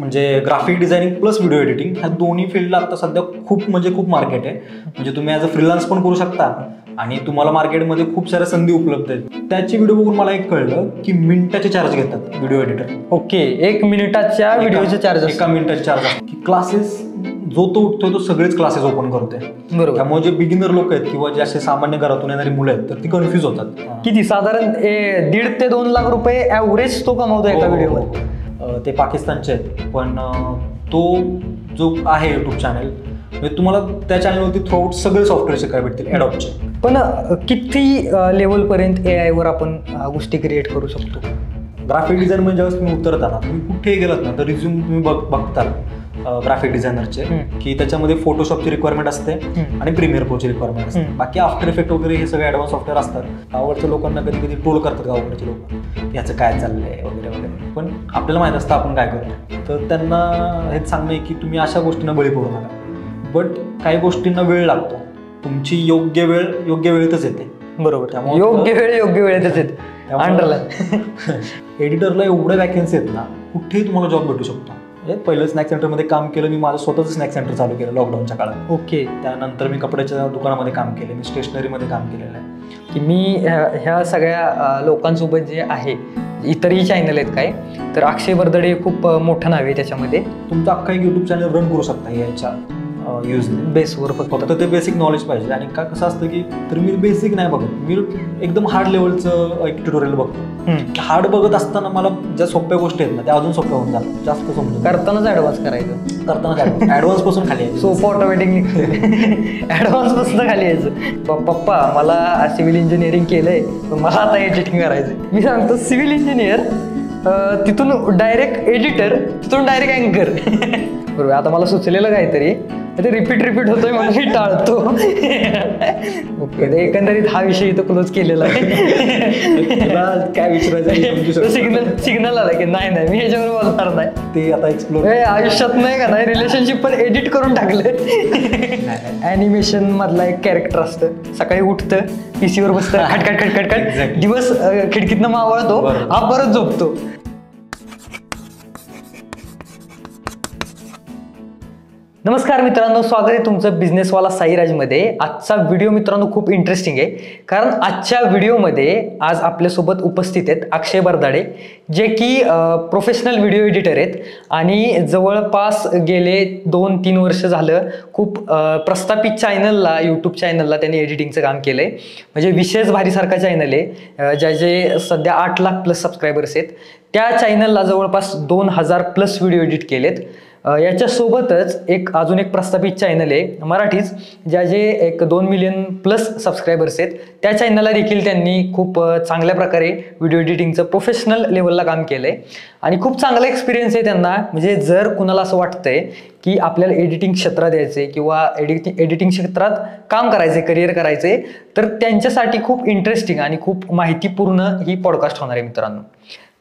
म्हणजे graphic designing plus video editing ह्या दोन्ही फील्डला आता सध्या खूप मार्केट आहे. म्हणजे तुम्ही ॲज अ फ्रीलान्स पण करू शकता आणि तुम्हाला मार्केटमध्ये खूप साऱ्या संधी उपलब्ध आहेत. त्याची व्हिडिओ बघून मला एक कळलं की मिनिटाचे चार्ज घेतात व्हिडिओ एडिटर. ओके, 1 मिनिटाच्या व्हिडिओचे चार्ज, एका मिनिटाचे चार्ज असतात. की क्लासेस जो तो उठतोय तो सगळेच क्लासेस ओपन करतोय. बरोबर. त्यामुळे जे बिगिनर लोक आहेत किंवा जे असे सामान्य घरातून येणारी मुलं आहेत तर ती कन्फ्यूज होतात. किती साधारण 1.5 ते 2 लाख रुपये ऍव्हरेज तो कमवतो एका व्हिडिओवर. ते पाकिस्तानचे आहेत पण तो जो आहे युट्यूब चॅनल म्हणजे तुम्हाला त्या चॅनलवरती थ्रूआउट सगळे सॉफ्टवेअर शिकायला भेटतील ॲडॉबचे. पण किती लेवलपर्यंत AI वर आपण गोष्टी क्रिएट करू शकतो? ग्राफिक डिझाईन म्हणजे ज्यावेळेस तुम्ही उतरताना तुम्ही कुठेही गेलात ना तर रिझ्यूम तुम्ही बघता ग्राफिक डिझायनरचे की त्याच्यामध्ये फोटोशॉपची रिक्वायरमेंट असते आणि प्रीमियर प्रोची रिक्वायरमेंट असते. बाकी आफ्टर इफेक्ट वगैरे हे सगळे ॲडव्हान्स सॉफ्टवेअर असतात. गावाकडच्या लोकांना कधी कधी ट्रोल करतात गावाकडचे लोक याचं काय चाललंय वगैरे वगैरे, पण आपल्याला माहित असतं आपण काय करतो. तर त्यांना हेच सांगणं आहे की तुम्ही अशा गोष्टींना बळी पडू नका. बट काही गोष्टींना वेळ लागतो. तुमची योग्य वेळ योग्य वेळेतच येते. बरोबर, योग्य वेळेतच येते. एडिटरला एवढ्या वॅकन्सी आहेत ना, कुठेही तुम्हाला जॉब भेटू शकतो. पहिलं स्नॅक सेंटरमध्ये काम केलं मी, माझं स्वतःचं स्नॅक सेंटर चालू केलं लॉकडाऊनच्या काळात. ओके. त्यानंतर मी कपड्याच्या दुकानामध्ये काम केलं, मी स्टेशनरीमध्ये काम केलेलं आहे. की मी ह्या सगळ्या लोकांसोबत जे आहे, इतरही चॅनल आहेत काय, तर अक्षय बर्दडे खूप मोठं नाव आहे त्याच्यामध्ये. तुमचा अख्खा एक युट्यूब चॅनल रन करू शकता याच्या बेसवर. फक्त ते बेसिक नॉलेज पाहिजे. आणि का कसं असतं की तर मी बेसिक नाही बघत, मी एकदम हार्ड लेवलचं एक ट्युटोरियल बघतो. हार्ड बघत असताना मला ज्या सोप्या गोष्टी आहेत ना त्या अजून सोप्या होऊन जातात. जास्त समजून करतानाच ॲडव्हान्स करायचं, ॲडव्हान्स पासून खाली यायचं. सोपं ऑटोमॅटिक निघतं. ॲडव्हान्स पासून खाली यायचं. पप्पा मला सिव्हिल इंजिनिअरिंग केलंय पण मला आता एडिटिंग करायचं. मी सांगतो सिव्हिल इंजिनियर, तिथून डायरेक्ट एडिटर, तिथून डायरेक्ट अँकर. बरोबर. आता मला सुचलेलं काहीतरी ते रिपीट होतोय म्हणून मी टाळतो. ओके, एकंदरीत हा विषय इथं क्लोज केलेला आहे. काय विचारायचं सिग्नल आला की नाही मी ह्याच्यावर बोलणार नाही. ते आता एक्सप्लोर आयुष्यात नाही का नाही, रिलेशनशिप पण एडिट करून टाकलं. ॲनिमेशन मधला एक कॅरेक्टर असतं, सकाळी उठतं, पीसीवर बसतं, खटखट दिवस खिडकीतनं मावळतो, हा परत झोपतो. नमस्कार मित्रांनो, स्वागत आहे तुमचं बिझनेसवाला साईराजमध्ये. आजचा व्हिडिओ मित्रांनो खूप इंटरेस्टिंग आहे, कारण आजच्या व्हिडिओमध्ये आज आपल्यासोबत उपस्थित आहेत अक्षय बर्दाडे, जे की प्रोफेशनल व्हिडिओ एडिटर आहेत आणि जवळपास गेले 2-3 वर्ष झालं खूप प्रस्थापित चॅनलला, यूट्यूब चॅनलला त्यांनी एडिटिंगचं काम केलं आहे. म्हणजे विशेष भारीसारखा चॅनल आहे, ज्याचे सध्या 8 लाख प्लस सबस्क्रायबर्स आहेत. त्या चॅनलला जवळपास 2000 प्लस व्हिडिओ एडिट केलेत. याच्यासोबतच अजून एक प्रस्थापित चॅनल आहे मराठीच, ज्याचे एक 2 मिलियन प्लस सबस्क्रायबर्स आहेत. त्या चॅनलला देखील त्यांनी खूप चांगल्या प्रकारे व्हिडिओ एडिटिंगचं प्रोफेशनल लेवलला काम केलं आहे आणि खूप चांगला एक्सपिरियन्स आहे त्यांना. म्हणजे जर कुणाला असं वाटतंय की आपल्याला एडिटिंग क्षेत्रात यायचं किंवा एडिटिंग क्षेत्रात काम करायचं, करिअर करायचं, तर त्यांच्यासाठी खूप इंटरेस्टिंग आणि खूप माहितीपूर्ण ही पॉडकास्ट होणार आहे मित्रांनो.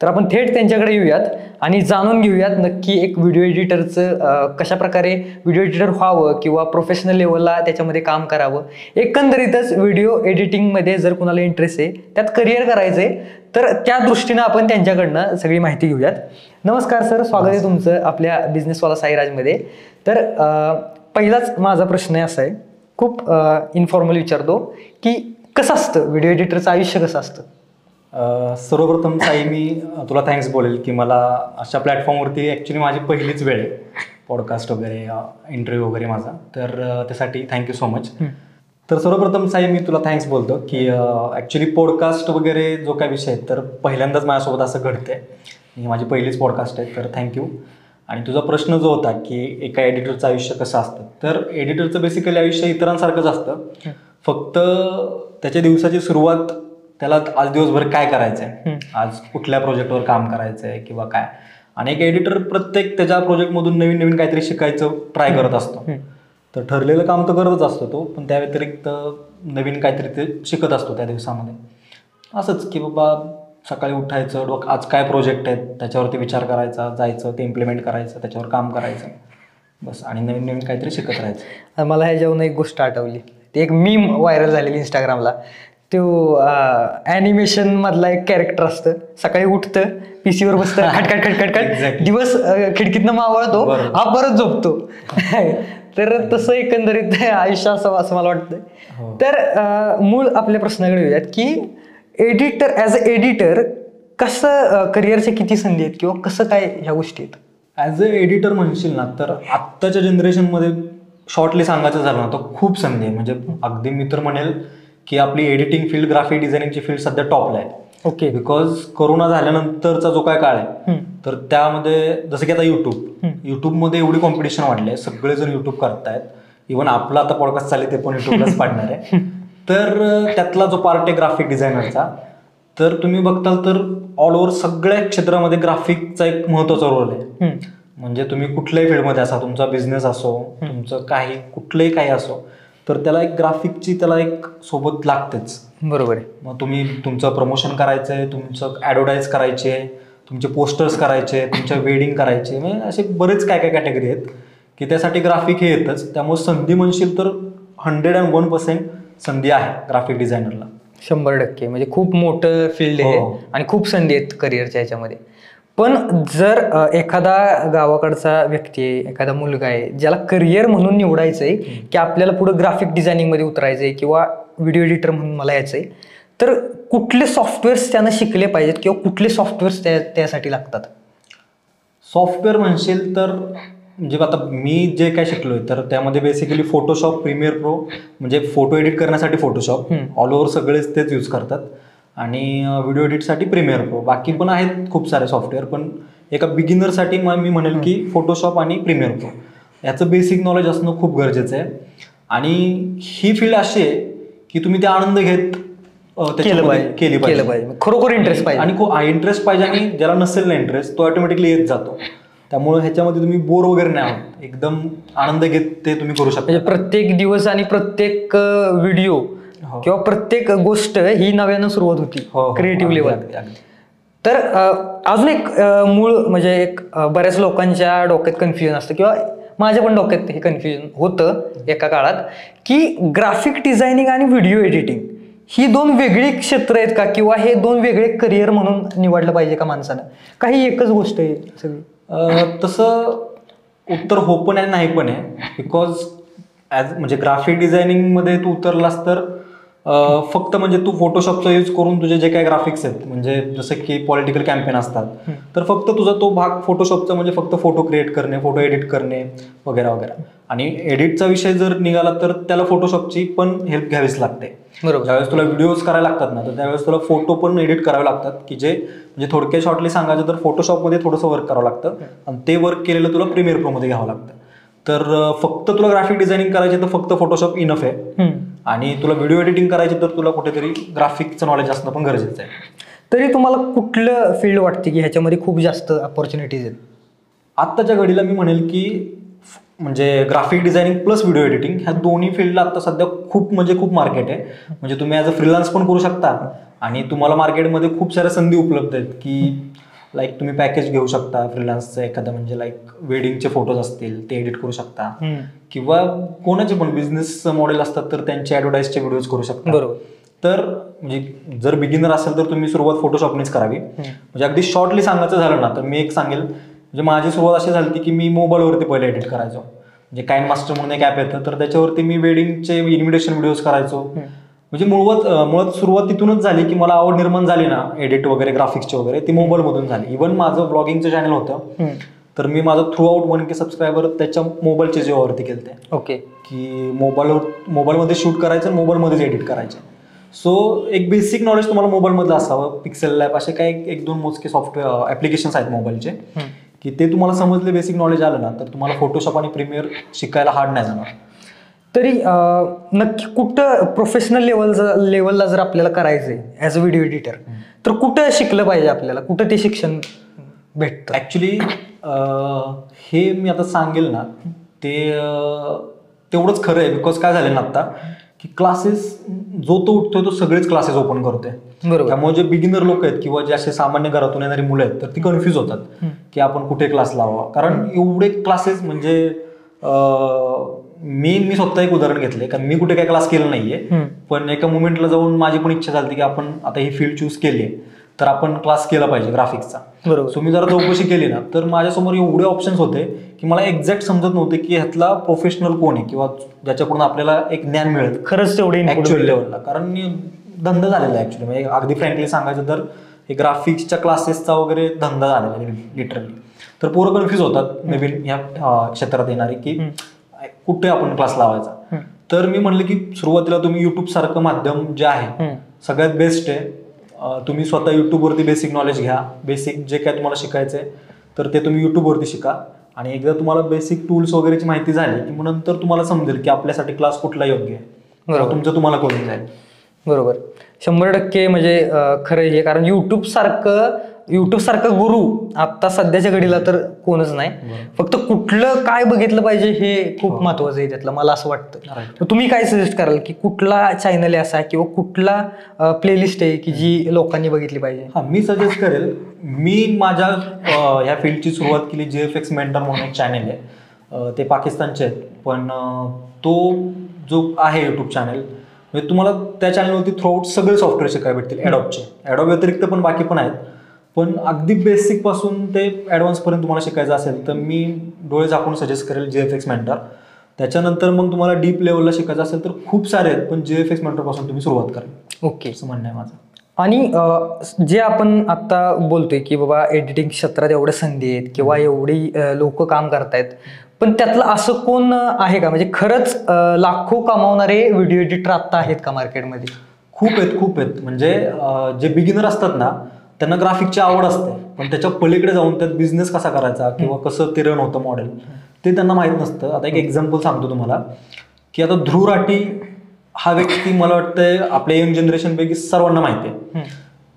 तर आपण थेट त्यांच्याकडे येऊयात आणि जाणून घेऊयात नक्की एक व्हिडिओ एडिटरचं कशा प्रकारे व्हिडिओ एडिटर व्हावं किंवा प्रोफेशनल लेवलला त्याच्यामध्ये काम करावं. एकंदरीतच व्हिडिओ एडिटिंगमध्ये जर कुणाला इंटरेस्ट आहे, त्यात करिअर करायचं आहे, तर त्या दृष्टीनं आपण त्यांच्याकडनं सगळी माहिती घेऊयात. नमस्कार सर, स्वागत आहे तुमचं आपल्या बिझनेसवाला साईराजमध्ये. तर पहिलाच माझा प्रश्न असा आहे, खूप इन्फॉर्मल विचारतो, की कसं असतं व्हिडिओ एडिटरचं आयुष्य, कसं असतं? सर्वप्रथम साई, मी तुला थँक्स बोलेल की मला अशा प्लॅटफॉर्मवरती ॲक्च्युली माझी पहिलीच वेळ आहे पॉडकास्ट वगैरे, इंटरव्ह्यू वगैरे माझा, तर त्यासाठी थँक्यू सो मच. तर सर्वप्रथम साई मी तुला थँक्स बोलतो की ॲक्च्युली पॉडकास्ट वगैरे जो काय विषय आहे तर पहिल्यांदाच माझ्यासोबत असं घडतंय. ही माझी पहिलीच पॉडकास्ट आहे, तर थँक्यू. आणि तुझा प्रश्न जो होता की एका एडिटरचं आयुष्य कसं असतं, तर एडिटरचं बेसिकली आयुष्य इतरांसारखंच असतं, फक्त त्याच्या दिवसाची सुरुवात त्याला आज दिवसभर काय करायचं आहे, आज कुठल्या प्रोजेक्टवर काम करायचं आहे किंवा काय. आणि एक एडिटर प्रत्येक त्याच्या प्रोजेक्टमधून नवीन नवीन काहीतरी शिकायचं ट्राय करत असतो. तर ठरलेलं काम तर करतच असतो तो, पण त्या व्यतिरिक्त नवीन काहीतरी ते शिकत असतो त्या दिवसामध्ये. असंच की बाबा सकाळी उठायचं, आज काय प्रोजेक्ट आहेत त्याच्यावरती विचार करायचा, जायचं ते इम्प्लिमेंट करायचं, त्याच्यावर काम करायचं बस, आणि नवीन नवीन काहीतरी शिकत राहायचं. मला ह्याच्यावरून एक गोष्ट आठवली, ती एक मीम व्हायरल झालेली इंस्टाग्रामला, तो ॲनिमेशन मधला एक कॅरेक्टर असतं, सकाळी उठतं पीसीवर बसतं, खटखट खटखट खट, दिवस खिडकीतनं मावळतो, हा परत झोपतो. तर तसं एकंदरीत आयुष्य असावं असं मला वाटतं. तर मूळ आपल्या प्रश्नाकडे येऊयात की एडिटर, ॲज अ एडिटर कसं, करिअरच्या किती संधी आहेत किंवा कसं काय ह्या गोष्टी आहेत? ॲज अ एडिटर म्हणशील ना तर आत्ताच्या जनरेशनमध्ये शॉर्टली सांगायचं झालं ना तर खूप संधी आहे. म्हणजे अगदी मी तर म्हणेल की आपली एडिटिंग फील्ड, ग्राफिक डिझायनिंगची फील्ड सध्या टॉपला आहे. ओके. बिकॉज कोरोना झाल्यानंतरचा जो काय काळ आहे तर त्यामध्ये जसं की आता युट्यूबमध्ये एवढी कॉम्पिटिशन वाढली आहे, सगळेजण युट्यूब करतायत. इव्हन आपला आता पॉडकास्ट चालेल ते पण युट्यूबलाच पाडणार आहे. तर त्यातला जो पार्ट आहे ग्राफिक डिझायनरचा, तर तुम्ही बघताल तर ऑल ओव्हर सगळ्या क्षेत्रामध्ये ग्राफिकचा एक महत्त्वाचा रोल आहे. म्हणजे तुम्ही कुठल्याही फील्डमध्ये असा, तुमचा बिझनेस असो, तुमचं काही कुठलंही काही असो, तर त्याला एक ग्राफिकची त्याला एक सोबत लागतेच. बरोबर आहे. मग तुम्ही तुमचं प्रमोशन करायचंय, तुमचं ॲडव्हर्टाईज करायचे, तुमचे पोस्टर्स करायचे, तुमच्या वेडिंग करायचे, म्हणजे असे बरेच काय काय कॅटेगरी आहेत की त्यासाठी ग्राफिक हे येतच. त्यामुळे संधी म्हणशील तर 101% संधी आहे ग्राफिक डिझायनरला. 100%. म्हणजे खूप मोठं फील्ड आहे आणि खूप संधी आहेत करिअरच्या ह्याच्यामध्ये. पण जर एखादा गावाकडचा व्यक्ती आहे, एखादा मुलगा आहे ज्याला करिअर म्हणून निवडायचं आहे की आपल्याला पुढे ग्राफिक डिझायनिंगमध्ये उतरायचं आहे किंवा व्हिडिओ एडिटर म्हणून मला यायचं आहे, तर कुठले सॉफ्टवेअर्स त्यानं शिकले पाहिजेत किंवा कुठले सॉफ्टवेअर्स त्यासाठी लागतात? सॉफ्टवेअर म्हणशील तर म्हणजे आता मी जे काय शिकलोय तर त्यामध्ये बेसिकली फोटोशॉप, प्रीमियर प्रो, म्हणजे फोटो एडिट करण्यासाठी फोटोशॉप, ऑल ओव्हर सगळेच तेच यूज करतात, आणि व्हिडिओ एडिटसाठी प्रीमियर प्रो. बाकी पण आहेत खूप सारे सॉफ्टवेअर, पण एका बिगिनरसाठी मी म्हणेल की फोटोशॉप आणि प्रीमियर प्रो याचं बेसिक नॉलेज असणं खूप गरजेचं आहे. आणि ही फील्ड अशी आहे की तुम्ही ते आनंद घेत केली पाहिजे, खरोखर इंटरेस्ट पाहिजे आणि इंटरेस्ट पाहिजे, आणि ज्याला नसेल ना इंटरेस्ट तो ऑटोमॅटिकली येत जातो. त्यामुळे ह्याच्यामध्ये तुम्ही बोर वगैरे नाही होत, एकदम आनंद घेत ते तुम्ही करू शकता. म्हणजे प्रत्येक दिवस आणि प्रत्येक व्हिडिओ किंवा प्रत्येक गोष्ट ही नव्यानं सुरुवात होती क्रिएटिव्ह लेवल. तर अजून एक मूळ म्हणजे एक बऱ्याच लोकांच्या डोक्यात कन्फ्युजन असतं किंवा माझ्या पण डोक्यात हे कन्फ्युजन होतं एका काळात की ग्राफिक डिझायनिंग आणि व्हिडिओ एडिटिंग ही दोन वेगळी क्षेत्र आहेत का, किंवा हे दोन वेगळे करिअर म्हणून निवडलं पाहिजे का माणसानं, काही एकच गोष्ट आहे सगळी? तसं उत्तर हो पण आहे नाही पण आहे. बिकॉज म्हणजे ग्राफिक डिझायनिंगमध्ये तू उतरलास तर फक्त म्हणजे तू फोटोशॉपचा यूज करून तुझे जे काही ग्राफिक्स आहेत, म्हणजे जसं की पॉलिटिकल कॅम्पेन असतात, तर फक्त तुझा तो भाग फोटोशॉपचा म्हणजे फक्त फोटो क्रिएट करणे, फोटो एडिट करणे वगैरे वगैरे. आणि एडिटचा विषय जर निघाला तर त्याला फोटोशॉपची पण हेल्प घ्यावीच लागते. बरोबर. ज्यावेळेस तुला व्हिडिओज करायला लागतात ना तर त्यावेळेस तुला फोटो पण एडिट करावे लागतात, की जे म्हणजे थोडक्यात शॉर्टली सांगायचं तर फोटोशॉपमध्ये थोडंसं वर्क करावं लागतं आणि ते वर्क केलेलं तुला प्रीमियर प्रोमध्ये घ्यावं लागतं. तर फक्त तुला ग्राफिक डिझायनिंग करायचे तर फक्त फोटोशॉप इनफ आहे, आणि तुला व्हिडिओ एडिटिंग करायची तर तुला कुठेतरी ग्राफिकचं नॉलेज असणं पण गरजेचं आहे. तरी तुम्हाला कुठलं फील्ड वाटते की ह्याच्यामध्ये खूप जास्त अपॉर्च्युनिटीज आहेत? आत्ताच्या घडीला मी म्हणेल की म्हणजे graphic designing plus video editing ह्या दोन्ही फील्डला आता सध्या खूप म्हणजे खूप मार्केट आहे. म्हणजे तुम्ही ॲज अ फ्रीलान्स पण करू शकता, आणि तुम्हाला मार्केटमध्ये खूप साऱ्या संधी उपलब्ध आहेत की लाईक तुम्ही पॅकेज घेऊ शकता फ्रीलान्सचं एखादं, म्हणजे लाईक वेडिंगचे फोटोज असतील ते एडिट करू शकता, किंवा कोणाचे पण बिझनेस मॉडेल असतात तर त्यांचे ॲडव्हर्टाईजचे व्हिडिओज करू शकता. बरोबर. तर म्हणजे जर बिगिनर असेल तर तुम्ही सुरुवात फोटोशॉपनेच करावी. म्हणजे अगदी शॉर्टली सांगायचं झालं ना तर मी एक सांगेल, म्हणजे माझी सुरुवात अशी झाली की मी मोबाईलवरती पहिले एडिट करायचो. म्हणजे काइन मास्टर म्हणून एक ॲप येतं, तर त्याच्यावरती मी वेडिंगचे इन्व्हिटेशन व्हिडिओज करायचो. म्हणजे मुळात सुरुवात तिथूनच झाली की मला आवड निर्माण झाली ना एडिट वगैरे ग्राफिक्सचे वगैरे, ती मोबाईलमधून झाली. इव्हन माझं ब्लॉगिंगचं चॅनल होतं, तर मी माझं थ्रू आउट 1K सबस्क्रायबर त्याच्या मोबाईलच्या जीवावरती केलते. ओके. की मोबाईलमध्ये शूट करायचं, मोबाईलमध्येच एडिट करायचे. सो एक बेसिक नॉलेज तुम्हाला मोबाईलमधलं असावं. पिक्सेल लॅब असे काही 1-2 मोजके सॉफ्टवेअर ॲप्लिकेशन्स आहेत मोबाईलचे, की ते तुम्हाला समजले, बेसिक नॉलेज आलं ना तर तुम्हाला फोटोशॉप आणि प्रीमियर शिकायला हार्ड नाही जाणार. तरी नक्की कुठं प्रोफेशनल लेवलला जर आपल्याला करायचं आहे ॲज अ व्हिडिओ एडिटर, तर कुठं शिकलं पाहिजे आपल्याला, कुठं ते शिक्षण भेटतं? ॲक्च्युली हे मी आता सांगेल ना ते तेवढंच खरं आहे. बिकॉज काय झालं ना आता की क्लासेस जो तो उठतोय तो सगळेच क्लासेस ओपन करतोय. बरोबर. त्यामुळे जे बिगिनर लोक आहेत किंवा जे असे सामान्य घरातून येणारी मुलं आहेत तर ती कन्फ्यूज होतात की आपण कुठे क्लास लावा, कारण एवढे क्लासेस म्हणजे मी स्वतः एक उदाहरण घेतलंय, कारण मी कुठे काही क्लास केला नाहीये, पण एका मुवमेंटला जाऊन माझी पण इच्छा झाली की आपण आता ही फील्ड चूज केली आहे तर आपण क्लास केला पाहिजे ग्राफिक्सचा. बरोबर. सो मी जरा चौकशी केली ना तर माझ्यासमोर एवढे ऑप्शन्स होते की मला एक्झॅक्ट समजत नव्हते की ह्यातला प्रोफेशनल कोण आहे किंवा ज्याच्याकडून आपल्याला एक ज्ञान मिळेल खरंच तेवढे ऍक्च्युअल लेवलला. कारण मी धंदा झालेला आहे ऍक्च्युअली, म्हणजे अगदी फ्रँकली सांगायचं तर हे ग्राफिक्सच्या क्लासेसचा वगैरे धंदा झालेला आहे लिटरली. तर पोरं कन्फ्युज होतात नवीन ह्या क्षेत्रात येणारे की कुठे आपण क्लास लावायचा. तर मी म्हणलं की सुरुवातीला तुम्ही युट्यूब सारखं माध्यम जे आहे सगळ्यात बेस्ट आहे. तुम्ही स्वतः युट्यूबवरती बेसिक नॉलेज घ्या, बेसिक जे काय तुम्हाला शिकायचंय तर ते तुम्ही युट्यूबवरती शिका. आणि एकदा तुम्हाला बेसिक टूल्स वगैरेची माहिती झाली की मग नंतर तुम्हाला समजेल की आपल्यासाठी क्लास कुठला योग्य आहे, तुमचं तुम्हाला कळून जाईल. बरोबर, 100% म्हणजे खरं हे. कारण युट्यूब सारखं गुरु आता सध्याच्या घडीला तर कोणच नाही. फक्त कुठलं काय बघितलं पाहिजे हे खूप महत्वाचं आहे त्यातलं, मला असं वाटतं. तुम्ही काय सजेस्ट कराल की कुठला चॅनल आहे असा किंवा कुठला प्लेलिस्ट आहे की जी लोकांनी बघितली पाहिजे? हा, मी सजेस्ट करेल, मी माझ्या ह्या फील्डची सुरुवात केली JFX मेंटर म्हणून एक चॅनल आहे, ते पाकिस्तानचे आहेत. पण तो जो आहे युट्यूब चॅनल म्हणजे तुम्हाला त्या चॅनलवरती थ्रूआउट सगळे सॉफ्टवेअर शिकायला भेटतील. ॲडॉब व्यतिरिक्त पण बाकी पण आहेत, पण अगदी बेसिक पासून ते ॲडव्हान्स पर्यंत तुम्हाला शिकायचं असेल तर मी डोळे झाकून सजेस्ट करेल JFX मेंटर. त्याच्यानंतर मग तुम्हाला डीप लेवलला शिकायचं असेल तर खूप सारे आहेत, पण JFX मेंटर पासून तुम्ही सुरुवात करा. ओके, असं म्हणणं आहे माझं. आणि जे आपण आता बोलतोय की बाबा एडिटिंग क्षेत्रात एवढ्या संधी आहेत किंवा एवढी लोक काम करतायत, पण त्यातलं असं कोण आहे का म्हणजे खरंच लाखो कमावणारे व्हिडिओ एडिटर आता आहेत का मार्केटमध्ये? खूप आहेत. म्हणजे जे बिगिनर असतात ना त्यांना ग्राफिकची आवड असते, पण त्याच्या पलीकडे जाऊन त्यात बिझनेस कसा करायचा किंवा कसं ते रन होतं मॉडेल ते त्यांना माहीत नसतं. आता एक एक्झाम्पल सांगतो तुम्हाला की आता ध्रुव राठी हा व्यक्ती मला वाटतंय आपल्या यंग जनरेशनपैकी सर्वांना माहिती आहे.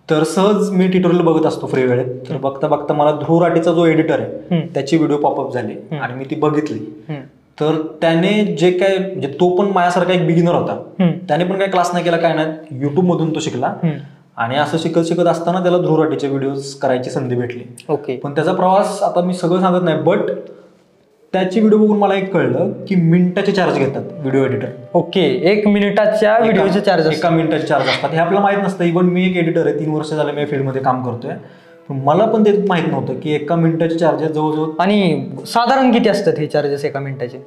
तर सहज मी ट्युटोरियल बघत असतो फ्री वेळेत, तर बघता बघता मला ध्रुव राठीचा जो एडिटर आहे त्याची व्हिडिओ पॉपअप झाली आणि मी ती बघितली. तर त्याने जे काय म्हणजे तो पण माझ्यासारखा एक बिगिनर होता, त्याने पण काही क्लास नाही केला, काय नाही, युट्यूब मधून तो शिकला. आणि असं शिकत असताना त्याला ध्रुव राठीचे व्हिडिओज करायची संधी भेटली. ओके. पण त्याचा प्रवास आता मी सगळं सांगत नाही, बट त्याची व्हिडिओ बघून मला एक कळलं की मिनिटाचे चार्ज घेतात व्हिडिओ एडिटर. ओके, 1 मिनिटाच्या व्हिडिओचे चार्ज, 1 मिनिटाचे चार्ज असतात. हे आपल्याला माहित नसतं. इव्हन मी एक एडिटर आहे, 3 वर्ष झाले मी फील्डमध्ये काम करतोय, पण मला पण ते माहित नव्हतं की 1 मिनिटाचे चार्जेस जवळजवळ. आणि साधारण किती असतात हे चार्जेस 1 मिनिटाचे?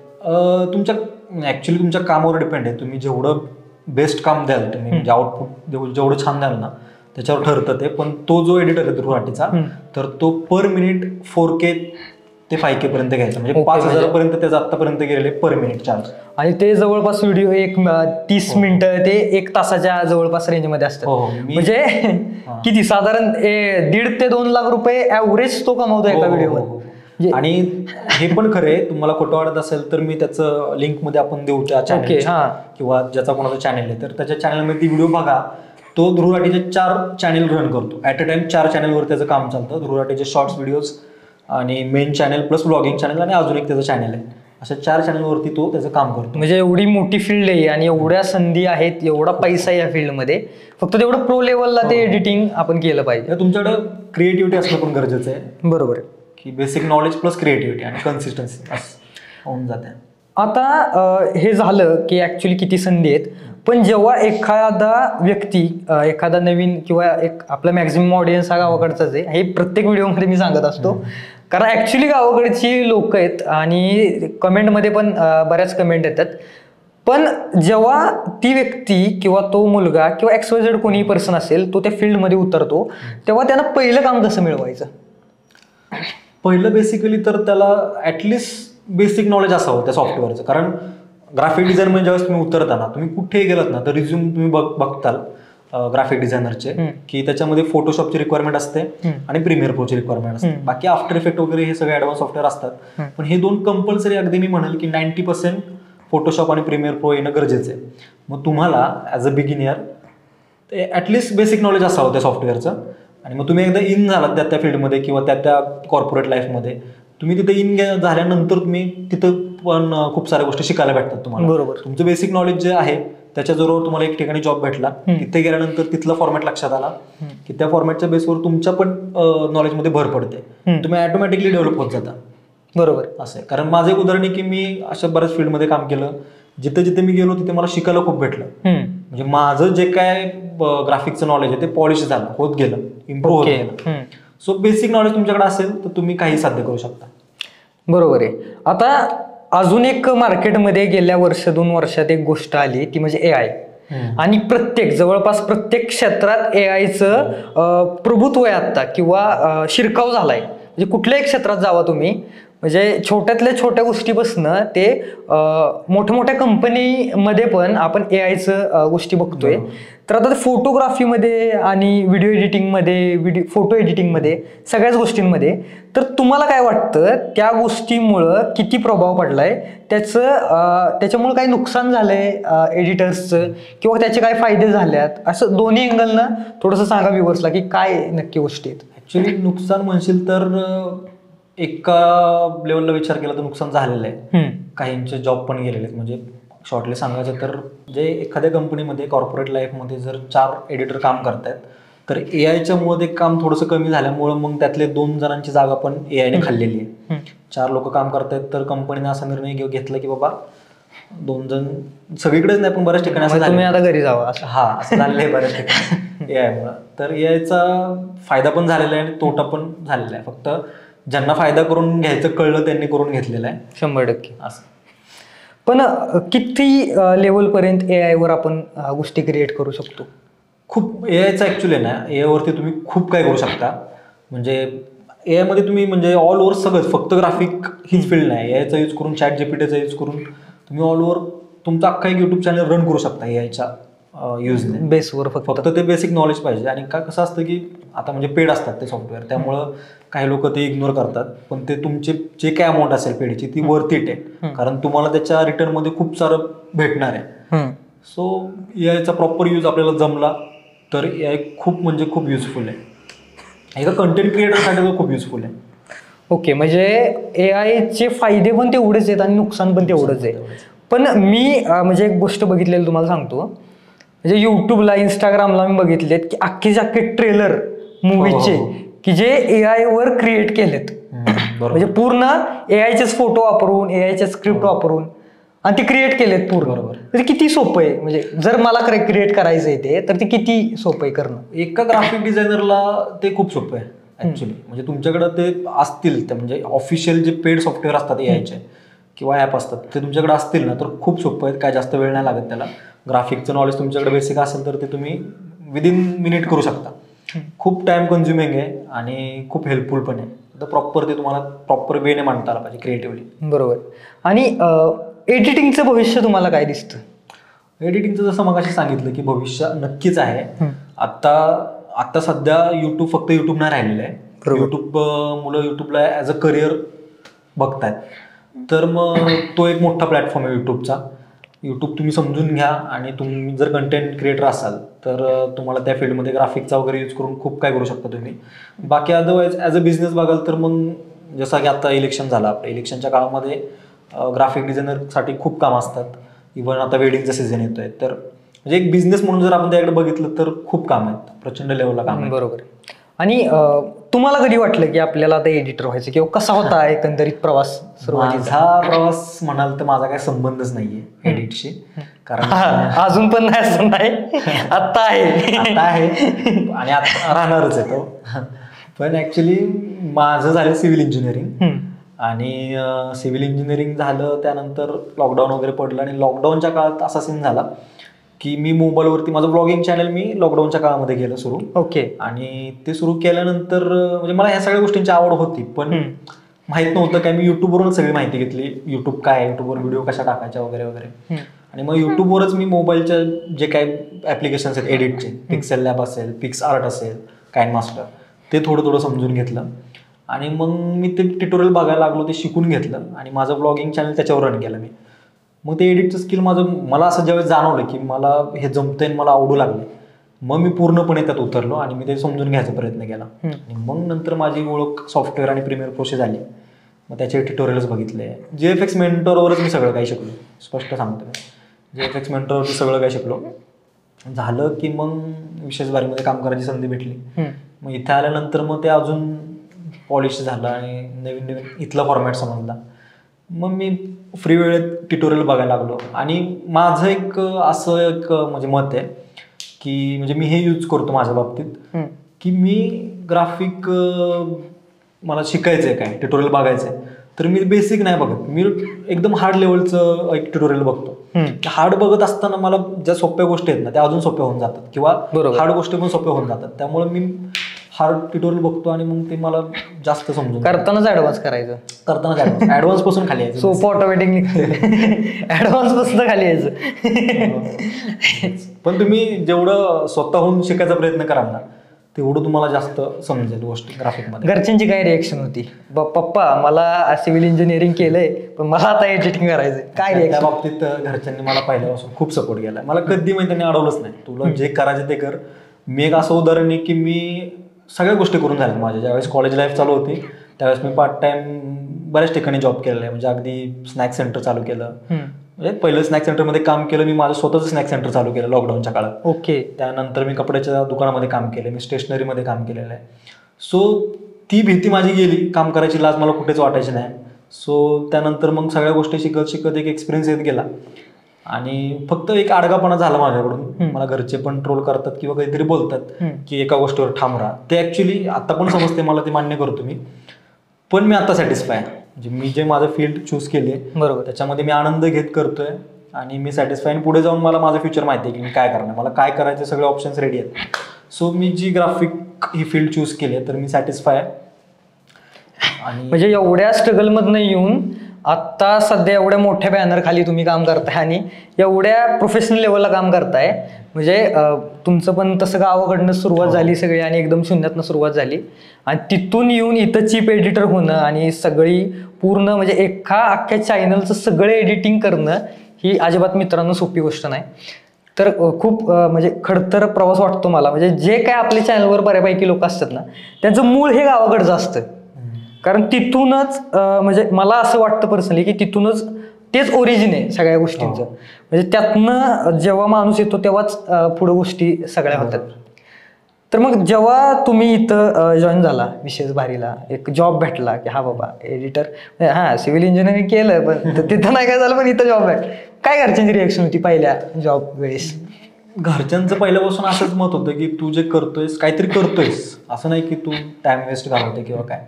ऍक्च्युली तुमच्या कामावर डिपेंड आहे. तुम्ही जेवढं बेस्ट काम द्याल, तुम्ही म्हणजे आउटपुट जेवढं छान द्याल ना त्याच्यावर ठरतं ते. पण तो जो एडिटर आहे ध्रुव राठीचा, तर तो पर मिनिट 4K ते 5K पर्यंत घ्यायचा, म्हणजे 5,000 पर्यंत त्याचं आतापर्यंत गेलेले पर मिनिट चार्ज. आणि ते जवळपास व्हिडिओ 30 मिनिटं ते 1 तासाच्या जवळपास रेंजमध्ये असतात. म्हणजे किती साधारण 1.5 ते 2 लाख रुपये ऍव्हरेज तो कमावतो एका व्हिडिओ. आणि हे पण खरंय, तुम्हाला खोटं वाटत असेल तर मी त्याचं लिंक मध्ये आपण देऊ त्या चॅनल किंवा ज्याचा कोणाचा चॅनल आहे तर त्याच्या चॅनलमध्ये ती व्हिडिओ बघा. तो ध्रुव राठीचे 4 चॅनल रन करतो ऍट अ टाइम. 4 चॅनलवर त्याचं काम चालतं. ध्रुव राठीचे शॉर्ट्स व्हिडिओज आणि main channel plus blogging channel आणि अजून एक त्याचं चॅनल आहे. अशा 4 चॅनलवरती तो त्याचं काम करतो. म्हणजे एवढी मोठी फील्ड आहे आणि एवढ्या संधी आहेत, एवढा पैसा आहे या फील्डमध्ये, फक्त तेवढं प्रो लेवलला ते एडिटिंग आपण केलं पाहिजे. तुमच्याकडे क्रिएटिव्हिटी असणं पण गरजेचं आहे. बरोबर, की बेसिक नॉलेज प्लस क्रिएटिव्हिटी आणि कन्सिस्टन्सी होऊन जाते. आता हे झालं की ऍक्च्युली किती संधी आहेत, पण जेव्हा एखादा व्यक्ती एखादा नवीन किंवा एक आपला मॅक्झिमम ऑडियन्स हा गावाकडचाच आहे, हे प्रत्येक व्हिडिओमध्ये मी सांगत असतो, कारण ऍक्च्युली गावाकडची लोक आहेत आणि कमेंटमध्ये पण बऱ्याच कमेंट येतात. पण जेव्हा ती व्यक्ती किंवा तो मुलगा किंवा XYZ कोणी पर्सन असेल तो त्या फील्डमध्ये उतरतो, तेव्हा त्यांना पहिलं काम कसं मिळवायचं? पहिलं बेसिकली तर त्याला ऍटलिस्ट बेसिक नॉलेज असावं त्या सॉफ्टवेअरचं. कारण ग्राफिक डिझाईन म्हणजे ज्यावेळेस तुम्ही उतरताना तुम्ही कुठेही गेलात ना तर रिझ्यूम तुम्ही बघताल ग्राफिक डिझायनरचे की त्याच्यामध्ये फोटोशॉपची रिक्वायरमेंट असते आणि प्रीमियर प्रोची रिक्वायरमेंट असते. बाकी आफ्टर इफेक्ट वगैरे हे सगळे ऍडव्हान्स सॉफ्टवेअर असतात, पण हे 2 कंपल्सरी अगदी मी म्हणेल की 90% फोटोशॉप आणि प्रीमियर प्रो येणं गरजेचं आहे. मग तुम्हाला ॲज अ बिगिनियर ते ॲटलिस्ट बेसिक नॉलेज असावं त्या सॉफ्टवेअरचं. आणि मग तुम्ही एकदा इन झालात त्या फील्डमध्ये किंवा त्या कॉर्पोरेट लाईफमध्ये, तुम्ही तिथे इन झाल्यानंतर तुम्ही तिथं पण खूप साऱ्या गोष्टी शिकायला भेटतात तुम्हाला. बरोबर. तुमचं बेसिक नॉलेज जे आहे त्याच्याजवळ तुम्हाला एक ठिकाणी जॉब भेटला, तिथे गेल्यानंतर तिथला फॉर्मॅट लक्षात आला की त्या फॉर्मॅटच्या बेसवर तुमच्या पण नॉलेजमध्ये भर पडते, तुम्ही ऑटोमॅटिकली डेव्हलप होत जाता. बरोबर. असं आहे. कारण माझं एक उदाहरण आहे की मी अशा बऱ्याच फील्डमध्ये काम केलं, जिथे जिथे मी गेलो तिथे मला शिकायला खूप भेटलं. म्हणजे माझं जे काय ग्राफिक्सचं नॉलेज आहे ते पॉलिश झालं, होत गेलं, इम्प्रूव्ह होत गेलं. सो बेसिक नॉलेज तुमच्याकडे असेल तर तुम्ही काही साध्य करू शकता. बरोबर आहे. आता अजून एक मार्केटमध्ये गेल्या 1-2 वर्षात एक गोष्ट आली ती म्हणजे AI. आणि जवळपास प्रत्येक क्षेत्रात AIचं प्रभुत्व आहे आता किंवा शिरकाव झालाय. म्हणजे कुठल्याही क्षेत्रात जावा तुम्ही, म्हणजे छोट्यातल्या छोट्या गोष्टीपासून ते मोठ्या मोठ्या कंपनीमध्ये पण आपण AIचं गोष्टी बघतोय. तर आता फोटोग्राफीमध्ये आणि व्हिडिओ एडिटिंगमध्ये, फोटो एडिटिंगमध्ये, सगळ्याच गोष्टींमध्ये, तर तुम्हाला काय वाटतं त्या गोष्टीमुळं किती प्रभाव पडलाय, त्याच्यामुळे काही नुकसान झालंय एडिटर्सचं किंवा त्याचे काय फायदे झाल्यात, असं दोन्ही अँगलनं थोडंसं सांगा व्ह्यूअर्सला की काय नक्की गोष्टी आहेत. ऍक्च्युली नुकसान म्हणशील तर एका लेवलला विचार केला तर नुकसान झालेलं आहे. काहींचे जॉब पण गेलेले आहेत. म्हणजे शॉर्टली सांगायचं तर जे एखाद्या कंपनीमध्ये कॉर्पोरेट लाईफमध्ये जर 4 एडिटर काम करतायत तर AIच्या मुळे ते काम थोडंसं कमी झाल्यामुळं मग त्यातले 2 जणांची जागा पण AIने खाल्लेली आहे. 4 लोक काम करतायत तर कंपनीने असा निर्णय घेतला की बाबा 2 जण, सगळीकडेच नाही पण बऱ्याच ठिकाणी असं तुम्ही आता घरी जावा, असं झालेलं आहे बऱ्याच ठिकाणी AIमुळे. तर AIचा फायदा पण झालेला आहे आणि तोटा पण झालेला आहे. फक्त ज्यांना फायदा करून घ्यायचं कळलं त्यांनी करून घेतलेला आहे. 100% असं. पण किती लेवलपर्यंत AIवर आपण गोष्टी क्रिएट करू शकतो? खूप AIचा ऍक्च्युली ना, AIवरती तुम्ही खूप काय करू शकता. म्हणजे AIमध्ये तुम्ही म्हणजे ऑल ओव्हर सगळंच, फक्त ग्राफिक हीच फील्ड नाही. AIचा यूज करून, ChatGPTचा यूज करून तुम्ही ऑल ओव्हर तुमचा अख्खा एक युट्यूब चॅनल रन करू शकता AIच्या यूजने, बेसवर. फक्त ते बेसिक नॉलेज पाहिजे. आणि कसं असतं की आता म्हणजे पेड असतात ते सॉफ्टवेअर, त्यामुळं काही लोक ते इग्नोर करतात. पण ते तुमचे जे काय अमाऊंट असेल पेडची ती वर्थ इट आहे, कारण तुम्हाला त्याच्या रिटर्नमध्ये खूप सारं भेटणार आहे. सो AIचा प्रॉपर यूज आपल्याला जमला तर AI खूप म्हणजे खूप युजफुल आहे. एका कंटेंट क्रिएटरसाठी खूप युजफुल आहे. ओके, म्हणजे AIचे फायदे पण तेवढेच आहेत आणि नुकसान पण तेवढंच आहे. पण मी म्हणजे एक गोष्ट बघितलेली तुम्हाला सांगतो. म्हणजे युट्यूबला, इंस्टाग्रामला मी बघितलेत की अख्खे ट्रेलर मूवीचे की जे AIवर क्रिएट केलेत. म्हणजे पूर्ण AIचेच फोटो वापरून, AIचे स्क्रिप्ट वापरून आणि ते क्रिएट केलेत पूर्ण. बरोबर. किती सोपं आहे, म्हणजे जर मला क्रिएट करायचं आहे ते, तर ते किती सोपं आहे करणं? एका ग्राफिक डिझायनरला ते खूप सोपं आहे ऍक्च्युली. म्हणजे तुमच्याकडे ते असतील, ते म्हणजे ऑफिशियल जे पेड सॉफ्टवेअर असतात AIचे किंवा ॲप असतात ते तुमच्याकडे असतील ना तर खूप सोपं आहे. काय जास्त वेळ नाही लागत त्याला. ग्राफिकचं नॉलेज तुमच्याकडे बेसिक असेल तर ते तुम्ही विदिन मिनिट करू शकता. खूप टाइम कन्झ्युमिंग आहे आणि खूप हेल्पफुल पण आहे. तर प्रॉपर ते तुम्हाला प्रॉपर वेने मांडता आला पाहिजे क्रिएटिव्हली. बरोबर. आणि एडिटिंगचं भविष्य तुम्हाला काय दिसतं? एडिटिंगचं जसं मगाशी सांगितलं की भविष्य नक्कीच आहे. आता सध्या युट्यूब फक्त युट्यूब नाही राहिलेलं आहे. मुलं युट्यूबला ॲज अ करिअर बघतायत. तर मग तो एक मोठा प्लॅटफॉर्म आहे युट्यूबचा. युट्यूब तुम्ही समजून घ्या आणि तुम्ही जर कंटेंट क्रिएटर असाल तर तुम्हाला त्या फील्डमध्ये ग्राफिकचा वगैरे यूज करून खूप काय करू शकता तुम्ही. बाकी अदरवाईज ॲज अ बिझनेस बघाल तर मग जसं की आता इलेक्शन झालं, आपल्या इलेक्शनच्या काळामध्ये ग्राफिक डिझायनरसाठी खूप काम असतात. इव्हन आता वेडिंगचा सीझन येतोय, तर म्हणजे एक बिझनेस म्हणून जर आपण त्याकडे बघितलं तर खूप काम आहेत, प्रचंड लेवलला काम आहे. बरोबर. आणि तुम्हाला कधी वाटलं की आपल्याला आता एडिटर व्हायचं किंवा कसा होता एकंदरीत प्रवास? माझा प्रवास म्हणाल तर माझा काही संबंधच नाहीये एडिटशी, कारण अजून पण नाही, असं नाही, आता आहे आणि आता राहणारच आहे तो. पण ऍक्च्युली माझं झालं सिव्हिल इंजिनिअरिंग आणि सिव्हिल इंजिनिअरिंग झालं त्यानंतर लॉकडाऊन वगैरे पडलं आणि लॉकडाऊनच्या काळात असा सीन झाला की मी मोबाईलवरती माझं ब्लॉगिंग चॅनल मी लॉकडाऊनच्या काळामध्ये केलं सुरू. ओके. आणि ते सुरू केल्यानंतर म्हणजे मला ह्या सगळ्या गोष्टींची आवड होती, पण माहित नव्हतं काय. मी युट्यूबवरूनच सगळी माहिती घेतली, युट्यूब काय, युट्यूबवर व्हिडिओ कशा टाकायच्या वगैरे वगैरे. आणि मग युट्यूबवरच मी मोबाईलच्या जे काही ऍप्लिकेशन्स आहेत एडिटचे, पिक्सेल लॅब असेल, पिक्स आर्ट असेल, काइन मास्टर, ते थोडं समजून घेतलं आणि मग मी ते ट्युटोरियल बघायला लागलो, ते शिकून घेतलं आणि माझं ब्लॉगिंग चॅनल त्याच्यावर रन केलं मी. मग ते एडिटचं स्किल मला असं ज्यावेळेस जाणवलं की मला हे जमतंय, मला आवडू लागले, मग मी पूर्णपणे त्यात उतरलो आणि मी ते समजून घ्यायचा प्रयत्न केला. आणि मग नंतर माझी ओळख सॉफ्टवेअर आणि प्रीमियर प्रोशी झाली. मग त्याचे ट्युटोरियल्स बघितले. JFX मेंटरवरच मी सगळं काही शिकलो, स्पष्ट सांगतो मी. JFX मेंटरवरती सगळं काही शिकलो. झालं की मग विशेष बारीमध्ये काम करायची संधी भेटली. मग इथे आल्यानंतर मग ते अजून पॉलिश झालं आणि नवीन नवीन इथला फॉर्मॅट समजला. मग मी फ्री वेळेत ट्युटोरियल बघायला लागलो. आणि माझं एक असं एक म्हणजे मत आहे की म्हणजे मी हे यूज करतो माझ्या बाबतीत की मी ग्राफिक मला शिकायचं आहे काय ट्युटोरियल बघायचं आहे तर मी बेसिक नाही बघत, मी एकदम हार्ड लेवलचं एक ट्युटोरियल बघतो. हार्ड बघत असताना मला ज्या सोप्या गोष्टी आहेत ना त्या अजून सोप्या होऊन जातात किंवा हार्ड गोष्टी पण सोप्या होऊन जातात. त्यामुळे मी हार्ड ट्युटोरियल बघतो आणि मग ते मला जास्त समजून करतानाच ऍडव्हान्स करायचं, करताना ऍडव्हान्स पासून खाली यायचं. सोपं ऑटोमॅटिक निघतं, ऍडव्हान्स पासून खाली यायचं. पण तुम्ही जेवढं स्वतःहून शिकायचा प्रयत्न कराल ना तेवढं तुम्हाला जास्त समजेल गोष्टी ग्राफिकमध्ये. घरच्यांची काय रिएक्शन होती? पप्पा मला सिव्हिल इंजिनिअरिंग केलंय पण मला आता एडिटिंग करायचंय, काय त्या रिएक्शन? बाबतीत घरच्यांनी मला पहिल्यापासून खूप सपोर्ट केला. मला कधी म्हणजे त्यांनी अडवलंच नाही, तुला जे करायचं ते कर. मी एक असं उदाहरण आहे की मी सगळ्या गोष्टी करून झाल्या माझ्या. ज्यावेळेस कॉलेज लाईफ चालू होती त्यावेळेस मी पार्ट टाइम बऱ्याच ठिकाणी जॉब केलेला आहे. म्हणजे अगदी स्नॅक सेंटर चालू केलं, म्हणजे पहिलं स्नॅक सेंटरमध्ये काम केलं मी, माझं स्वतःचं स्नॅक सेंटर चालू केलं लॉकडाऊनच्या काळात. ओके. त्यानंतर मी कपड्याच्या दुकानामध्ये काम केलं, मी स्टेशनरीमध्ये काम केलेलं आहे. सो ती भीती माझी गेली, काम करायची लाज मला कुठेच वाटायची नाही. सो त्यानंतर मग सगळ्या गोष्टी शिकत शिकत एक एक्सपिरियन्स येत गेला आणि फक्त एक आडगापणा झाला माझ्याकडून. मला घरचे पण ट्रोल करतात किंवा काहीतरी बोलतात की एका गोष्टीवर ठाम राहा. ते ऍक्च्युली आता पण समजते मला, ते मान्य करतो मी. पण मी आता सॅटिस्फाय आहे, म्हणजे मी जे माझं फील्ड चूज केली आहे बरोबर त्याच्यामध्ये मी आनंद घेत करतोय आणि मी सॅटिस्फाय. आणि पुढे जाऊन मला माझं फ्युचर माहिती आहे की मी काय करणार, मला काय करायचे सगळे ऑप्शन्स रेडी आहेत. सो मी जी ग्राफिक ही फील्ड चूज केली आहे तर मी सॅटिस्फाय आहे. आणि म्हणजे एवढ्या स्ट्रगलमधनं येऊन आत्ता सध्या एवढ्या मोठ्या बॅनर खाली तुम्ही काम करताय आणि एवढ्या प्रोफेशनल लेवलला काम करताय. म्हणजे तुमचं पण तसं गावाकडनं सुरुवात झाली सगळी आणि एकदम शून्यातनं सुरुवात झाली आणि तिथून येऊन इथं चीप एडिटर होणं आणि सगळी पूर्ण म्हणजे एका अख्ख्या चॅनलचं सगळं एडिटिंग करणं ही अजिबात मित्रांनो सोपी गोष्ट नाही. तर खूप म्हणजे खडतर प्रवास वाटतो मला. म्हणजे जे काय आपल्या चॅनलवर बऱ्यापैकी लोक असतात ना त्यांचं मूळ हे गावाकडचं असतं. कारण तिथूनच म्हणजे मला असं वाटतं पर्सनली की तिथूनच तेच ओरिजिन आहे सगळ्या गोष्टींचं. म्हणजे त्यातनं जेव्हा माणूस येतो तेव्हाच पुढे गोष्टी सगळ्या होतात. तर मग जेव्हा तुम्ही इथं जॉईन झाला विशेष भारीला, एक जॉब भेटला की हा बाबा एडिटर, हा सिव्हिल इंजिनिअरिंग केलं पण तिथं नाही काय झालं पण इथं जॉब भेटला, काय घरच्यांची रिएक्शन होती पहिल्या जॉब वेळेस? घरच्यांचं पहिल्यापासून असंच मत होतं की तू जे करतोयस काहीतरी करतोयस, असं नाही की तू टाइम वेस्ट घालवते किंवा काय.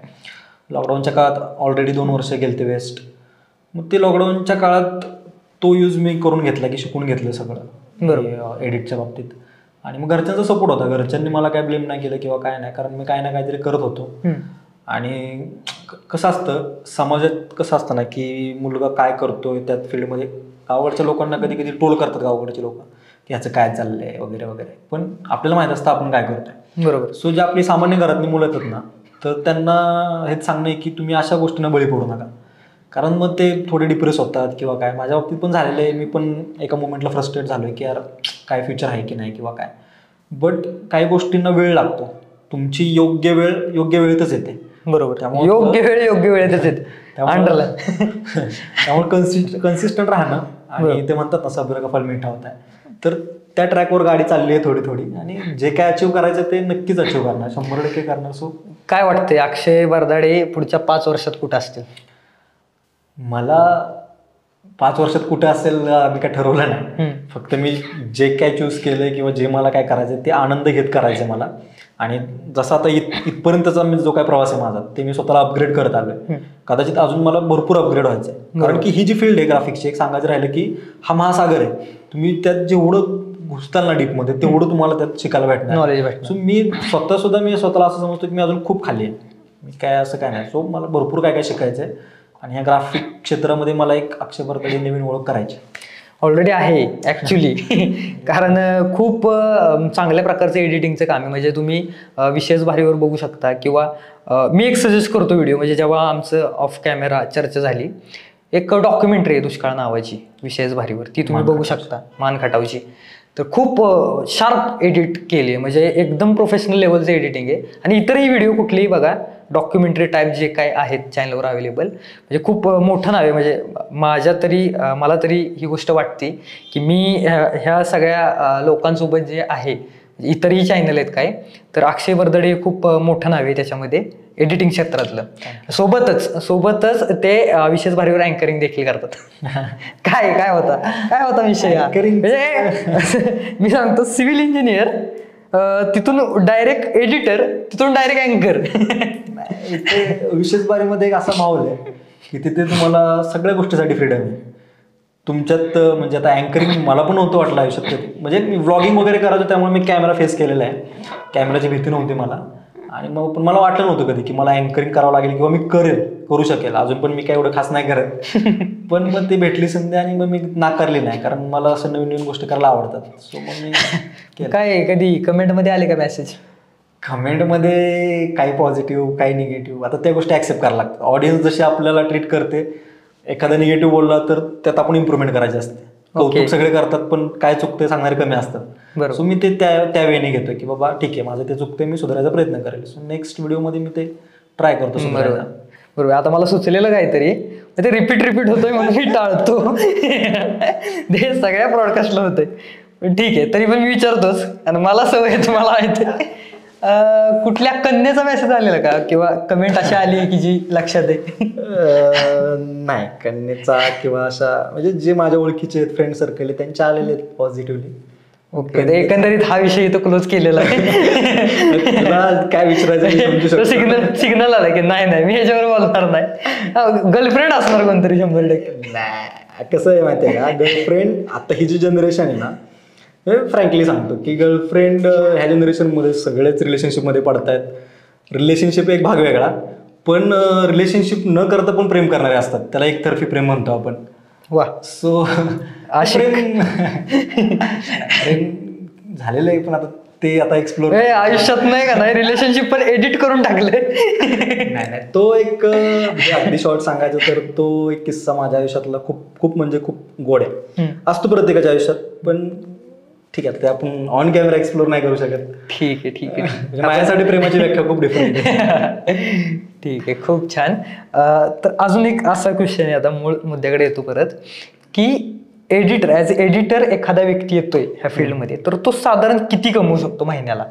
लॉकडाऊनच्या काळात ऑलरेडी 2 वर्ष गेलते वेस्ट. मग ते लॉकडाऊनच्या काळात तो यूज मी करून घेतला की शिकून घेतलं सगळं एडिटच्या बाबतीत. आणि मग घरच्यांचा सपोर्ट होता, घरच्यांनी मला काय ब्लेम नाही केलं किंवा काय नाही, कारण मी काय ना काहीतरी करत होतो. आणि कसं असतं समाजात, कसं असतं ना की मुलगा काय करतोय त्यात फील्डमध्ये, गावाकडच्या लोकांना कधी कधी ट्रोल करतात गावाकडचे लोक की ह्याचं काय चाललंय वगैरे वगैरे. पण आपल्याला माहित असतं आपण काय करतोय. बरोबर. सो जे आपली सामान्य घरातली मुलं येतात ना तर त्यांना हेच सांगणं आहे की तुम्ही अशा गोष्टींना बळी पडू नका, कारण मग ते थोडे डिप्रेस होतात किंवा काय. माझ्या बाबतीत पण झालेलं आहे, मी पण एका मोमेंटला फ्रस्ट्रेट झालो आहे की यार काय फ्युचर आहे की नाही किंवा काय. बट काही गोष्टींना वेळ लागतो, तुमची योग्य वेळ योग्य वेळेतच येते. बरोबर. योग्य वेळ योग्य वेळेतच येते. त्यामुळे कन्सिस्टंट राहणं आणि ते म्हणतात ना सब्र का फल मीठा होता है, तर त्या ट्रॅकवर गाडी चालली आहे थोडी थोडी आणि जे काय अचीव्ह करायचं ते नक्कीच अचीव्ह करणार, 100% करणार. सो काय वाटतंय अक्षय बरदाडे पुढच्या 5 वर्षात कुठं असतील? मला 5 वर्षात कुठे असेल मी काय ठरवलं नाही. फक्त मी जे काय चूज केलंय किंवा जे मला काय करायचं ते आनंद घेत करायचंय मला. आणि जसं आता इथपर्यंतचा मी जो काय प्रवास आहे माझा ते मी स्वतःला अपग्रेड करत आलोय. कदाचित अजून मला भरपूर अपग्रेड व्हायचंय, कारण की ही जी फील्ड आहे ग्राफिक्सची, एक सांगायचं राहिलं की हा महासागर आहे. तुम्ही त्यात जेवढं घुसताल ना डीपमध्ये तेवढं तुम्हाला त्यात शिकायला भेटणार, नॉलेज भेटणार. सो मी स्वतःला असं समजतो की मी अजून खूप खाली आहे, मी काय असं काय नाही. सो मला भरपूर काय काय शिकायचंय आणि ह्या ग्राफिक क्षेत्रामध्ये मला एक अक्षय बरदाडे नवीन ओळख करायची ऑलरेडी आहे ॲक्च्युली. कारण खूप चांगल्या प्रकारचं एडिटिंगचं काम आहे. म्हणजे तुम्ही विशेष भारीवर बघू शकता किंवा मी एक सजेस्ट करतो व्हिडिओ, म्हणजे जेव्हा आमचं ऑफ कॅमेरा चर्चा झाली, एक डॉक्युमेंटरी आहे दुष्काळ नावाची विशेष भारीवर, ती तुम्ही बघू शकता, मान खटावची. तर खूप शार्प एडिट केली आहे, म्हणजे एकदम प्रोफेशनल लेवलचं एडिटिंग आहे. आणि इतरही व्हिडिओ कुठलेही बघा, डॉक्युमेंटरी टाईप जे काय आहेत चॅनलवर अवेलेबल, म्हणजे खूप मोठं नाव आहे. म्हणजे मला तरी ही गोष्ट वाटते की मी ह्या सगळ्या लोकांसोबत जे आहे इतरही चॅनल आहेत काय, तर अक्षय बर्दडे हे खूप मोठं नाव आहे त्याच्यामध्ये एडिटिंग क्षेत्रातलं. सोबतच ते विशेष भारीवर अँकरिंग देखील करतात. काय होता विषय म्हणजे मी सांगतो सिव्हिल इंजिनियर, तिथून डायरेक्ट एडिटर, तिथून डायरेक्ट अँकर. इथे विशेष बारीमध्ये एक असा माहोल आहे की तिथे तुम्हाला सगळ्या गोष्टीसाठी फ्रीडम आहे तुमच्यात. म्हणजे आता अँकरिंग मला पण नव्हतं वाटलं आयुष्यात कधी. म्हणजे मी व्लॉगिंग वगैरे करायचो त्यामुळे मी कॅमेरा फेस केलेला आहे, कॅमेराची भीती नव्हती मला. आणि मग पण मला वाटलं नव्हतं कधी की मला अँकरिंग करावं लागेल किंवा मी करू शकेल. अजून पण मी काय एवढं खास नाही करत, पण मग ती भेटली संधी आणि मग मी नाकारली नाही, कारण मला असं नवीन नवीन गोष्टी करायला आवडतात. सो मग मी काय कधी कमेंटमध्ये आले का मेसेज? कमेंटमध्ये काही पॉझिटिव्ह काही निगेटिव्ह, आता त्या गोष्टी ऍक्सेप्ट करायला लागतात. ऑडियन्स जशी आपल्याला ट्रीट करते, एखादा निगेटिव्ह बोलला तर त्यात आपण इम्प्रुव्हमेंट करायची असते. कौतुक सगळे करतात पण काय चुकते सांगणारे कमी असतात. सो मी ते त्या वेने घेतोय की बाबा ठीक आहे माझं ते चुकते, मी सुधारायचा प्रयत्न करेल. सो नेक्स्ट व्हिडिओमध्ये मी ते ट्राय करतो सुधारायला. बरोबर. आता मला सुचलेलं काहीतरी ते रिपीट होतोय म्हणून मी टाळतो. ते सगळ्या ब्रॉडकास्टला होतंय, पण ठीक आहे तरी पण मी विचारतोच, आणि मला सवय आहे तुम्हाला माहिती. कुठल्या कन्याचा मेसेज आलेला का किंवा कमेंट अशी आली की जी लक्षात आहे? नाही, कन्याचा किंवा अशा म्हणजे जे माझ्या ओळखीचे फ्रेंड सर्कल आहे त्यांचे आलेले आहेत पॉझिटिव्हली. ओके, एकंदरीत हा विषय इथं क्लोज केलेला आहे. काय विचारायचं सिग्नल आला की नाही मी ह्याच्यावर बोलणार नाही. गर्लफ्रेंड असणार कोणतरी 100%. नाही, कसं आहे माहितीये का, गर्लफ्रेंड आता ही जी जनरेशन आहे ना, फ्रँकली सांगतो की गर्लफ्रेंड ह्या जनरेशनमध्ये सगळेच रिलेशनशिपमध्ये पडतायत. रिलेशनशिप एक भाग वेगळा, पण रिलेशनशिप न करता पण प्रेम करणारे असतात, त्याला एकतर्फी प्रेम म्हणतो आपण. वा. सो प्रेम झालेलं आहे, पण आता ते आता एक्सप्लोर आयुष्यात नाही का नाही, रिलेशनशिप पण एडिट करून टाकले. नाही, तो एक अगदी शॉर्ट सांगायचं तर तो एक किस्सा माझ्या आयुष्यातला खूप म्हणजे खूप गोड आहे. असतो प्रत्येकाच्या आयुष्यात, पण ठीक आहे ते आपण ऑन कॅमेरा एक्सप्लोर नाही करू शकत. ठीक आहे म्हणजे माझ्यासाठी प्रेमाची व्याख्या खूप डिफरंट आहे. ठीक आहे, खूप छान. तर अजून एक असा क्वेश्चन आहे, आता मूळ मुद्द्याकडे येतो परत, की ॲज एडिटर एखादा व्यक्ती येतोय ह्या फील्डमध्ये, तर तो साधारण किती कमवू शकतो महिन्याला?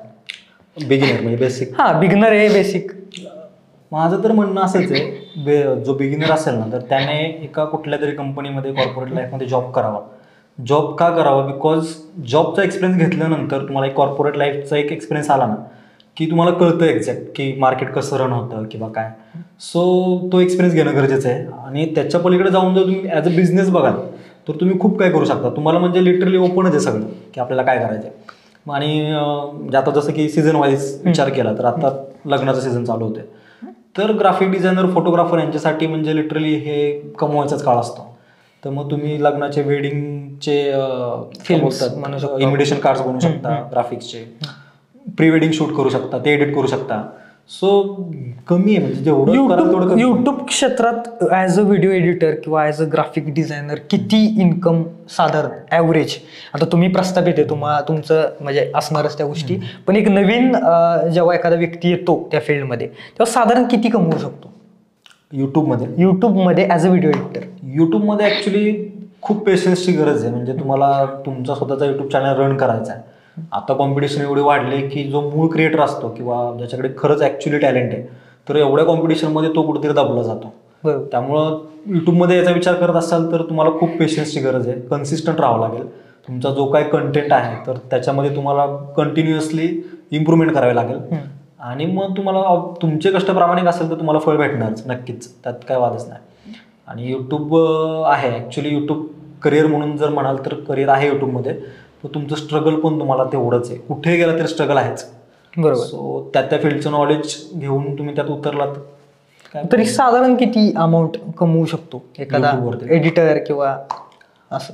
बिगिनर म्हणजे बेसिक. बिगिनर आहे बेसिक. माझं तर म्हणणं असंच आहे, जो बिगिनर असेल ना तर त्याने एका कुठल्या तरी कंपनीमध्ये कॉर्पोरेट लाईफमध्ये जॉब करावा. जॉब का करावा? बिकॉज जॉबचा एक्सपिरियन्स घेतल्यानंतर तुम्हाला एक कॉर्पोरेट लाईफचा एक एक्सपिरियन्स आला ना की तुम्हाला कळतं एक्झॅक्ट की मार्केट कसं रन होतं किंवा काय. सो तो एक्सपिरियन्स घेणं गरजेचं आहे. आणि त्याच्या पलीकडे जाऊन जर तुम्ही ॲज अ बिझनेस बघाल तर तुम्ही खूप काय करू शकता. तुम्हाला म्हणजे लिटरली ओपनच आहे सगळं की आपल्याला काय करायचं आहे. आणि आता जसं की सीझन वाईज विचार केला तर आता लग्नाचं सीझन चालू होते, तर ग्राफिक डिझायनर, फोटोग्राफर यांच्यासाठी म्हणजे लिटरली हे कमवायचाच काळ असतो. तर मग तुम्ही लग्नाचे वेडिंगचे फिल्म्स म्हणू शकता, इन्व्हिटेशन कार्ड्स बनवू शकता, ग्राफिक्सचे प्री वेडिंग शूट करू शकता, ते एडिट करू शकता. सो कमी आहे म्हणजे जेवढं युट्यूब क्षेत्रात ॲज अ व्हिडिओ एडिटर किंवा ॲज अ ग्राफिक डिझायनर किती इन्कम साधारण ॲव्हरेज? आता तुम्ही प्रस्थापित आहे, तुमचं म्हणजे असणारच त्या गोष्टी, पण एक नवीन जेव्हा एखादा व्यक्ती येतो त्या फील्डमध्ये तेव्हा साधारण किती कमवू शकतो युट्यूबमध्ये ॲज अ व्हिडिओ एडिटर? युट्यूबमध्ये ॲक्च्युली खूप पेशन्सची गरज आहे. म्हणजे तुम्हाला तुमचा स्वतःचा युट्यूब चॅनल रन करायचा आहे. आता कॉम्पिटिशन एवढे वाढले की जो मूळ क्रिएटर असतो किंवा ज्याच्याकडे खरंच ॲक्च्युली टॅलेंट आहे, तर एवढ्या कॉम्पिटिशनमध्ये तो कुठेतरी दाबला जातो. त्यामुळं युट्यूबमध्ये याचा विचार करत असाल तर तुम्हाला खूप पेशन्सची गरज आहे. कन्सिस्टंट राहावं लागेल. तुमचा जो काय कंटेंट आहे तर त्याच्यामध्ये तुम्हाला कंटिन्युअसली इम्प्रूव्हमेंट करावी लागेल. आणि मग तुम्हाला तुमचे कष्ट प्रामाणिक असेल तर तुम्हाला फळ भेटणारच नक्कीच, त्यात काय वादच नाही. आणि यूट्यूब आहे ॲक्च्युली, यूट्यूब करिअर म्हणून जर म्हणाल तर करिअर आहे यूट्यूबमध्ये, तर तुमचं स्ट्रगल पण तुम्हाला तेवढंच आहे. कुठे गेला तरी स्ट्रगल आहेच. बरोबर. सो त्या फील्डचं नॉलेज घेऊन तुम्ही त्यात उतरलात तरी साधारण किती अमाऊंट कमवू शकतो एखादा एडिटर किंवा असं?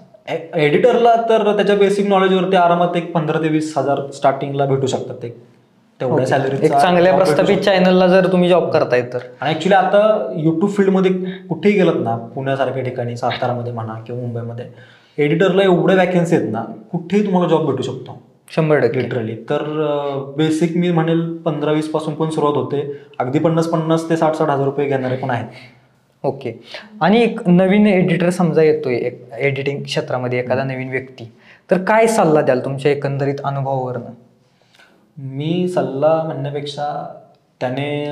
एडिटरला तर त्याच्या बेसिक नॉलेजवरती आरामात एक 15,000 ते 20,000 स्टार्टिंगला भेटू शकतात. तेवढ्या सॅलरी चांगल्या प्रस्थापित चॅनलला जर तुम्ही जॉब करताय तर. आणि ऍक्च्युली आता युट्यूब फील्डमध्ये कुठेही गेलात ना, पुण्यासारख्या ठिकाणी, सातारामध्ये म्हणा किंवा मुंबईमध्ये, एडिटरला एवढ्या वॅकन्सी आहेत ना, कुठेही तुम्हाला जॉब भेटू शकतो 100% लिटरली. तर बेसिक मी म्हणेल 15-20 पासून पण सुरुवात होते. अगदी 50,000 ते 60,000 रुपये घेणारे पण आहेत. ओके. आणि एक नवीन एडिटर समजा येतोय एडिटिंग क्षेत्रामध्ये एखादा नवीन व्यक्ती, तर काय सल्ला द्याल तुमच्या एकंदरीत अनुभवावरनं? मी सल्ला म्हणण्यापेक्षा त्याने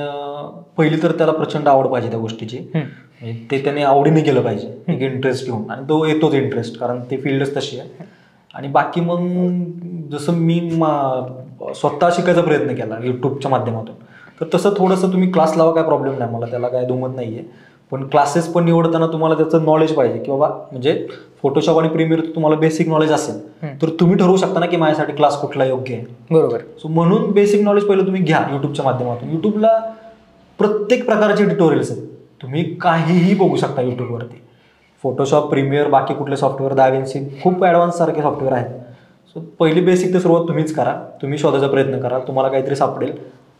पहिली तर त्याला प्रचंड आवड पाहिजे त्या गोष्टीची. म्हणजे ते त्याने आवडीने केलं पाहिजे, एक इंटरेस्ट घेऊन, आणि तो येतोच इंटरेस्ट, कारण ते फील्डच तशी आहे. आणि बाकी मग जसं मी स्वतः शिकायचा प्रयत्न केला यूट्यूबच्या माध्यमातून, तर तसं थोडंसं तुम्ही क्लास लावा, काय प्रॉब्लेम नाही, मला त्याला काय दुमत नाही आहे. पण क्लासेस पण निवडताना तुम्हाला त्याचं नॉलेज पाहिजे, की बाबा म्हणजे फोटोशॉप आणि प्रीमियर तुम्हाला बेसिक नॉलेज असेल तर तुम्ही ठरवू शकता ना की माझ्यासाठी क्लास कुठला योग्य आहे. बरोबर. सो म्हणून बेसिक नॉलेज पहिलं तुम्ही घ्या युट्यूबच्या माध्यमातून. युट्यूबला प्रत्येक प्रकारचे ट्युटोरियल्स आहेत, तुम्ही काहीही बघू शकता युट्यूबवरती. फोटोशॉप, प्रीमियर, बाकी कुठले सॉफ्टवेअर, दाविन्सी, खूप ॲडव्हान्स सारखे सॉफ्टवेअर आहेत. सो पहिली बेसिक ते सुरुवात तुम्हीच करा, तुम्ही शोधायचा प्रयत्न करा, तुम्हाला काहीतरी सापडेल,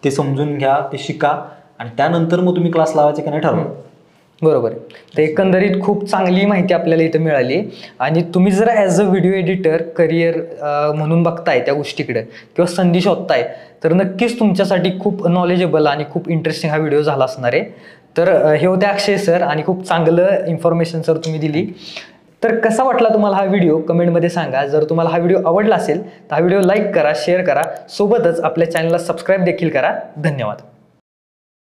ते समजून घ्या, ते शिका, आणि त्यानंतर मग तुम्ही क्लास लावायचे की नाही ठरवा. बरोबर आहे. तर एकंदरीत खूप चांगली माहिती आपल्याला इथं मिळाली. आणि तुम्ही जर as a video editor career म्हणून बघताय त्या गोष्टीकडे किंवा संधी शोधताय, तर नक्कीच तुमच्यासाठी खूप नॉलेजेबल आणि खूप इंटरेस्टिंग हा व्हिडिओ झाला असणार आहे. तर हे होते अक्षय सर, आणि खूप चांगलं इन्फॉर्मेशन सर तुम्ही दिली. तर कसा वाटला तुम्हाला हा व्हिडिओ कमेंटमध्ये सांगा. जर तुम्हाला हा व्हिडिओ आवडला असेल तर हा व्हिडिओ लाईक करा, शेअर करा, सोबतच आपल्या चॅनलला सबस्क्राईब देखील करा. धन्यवाद.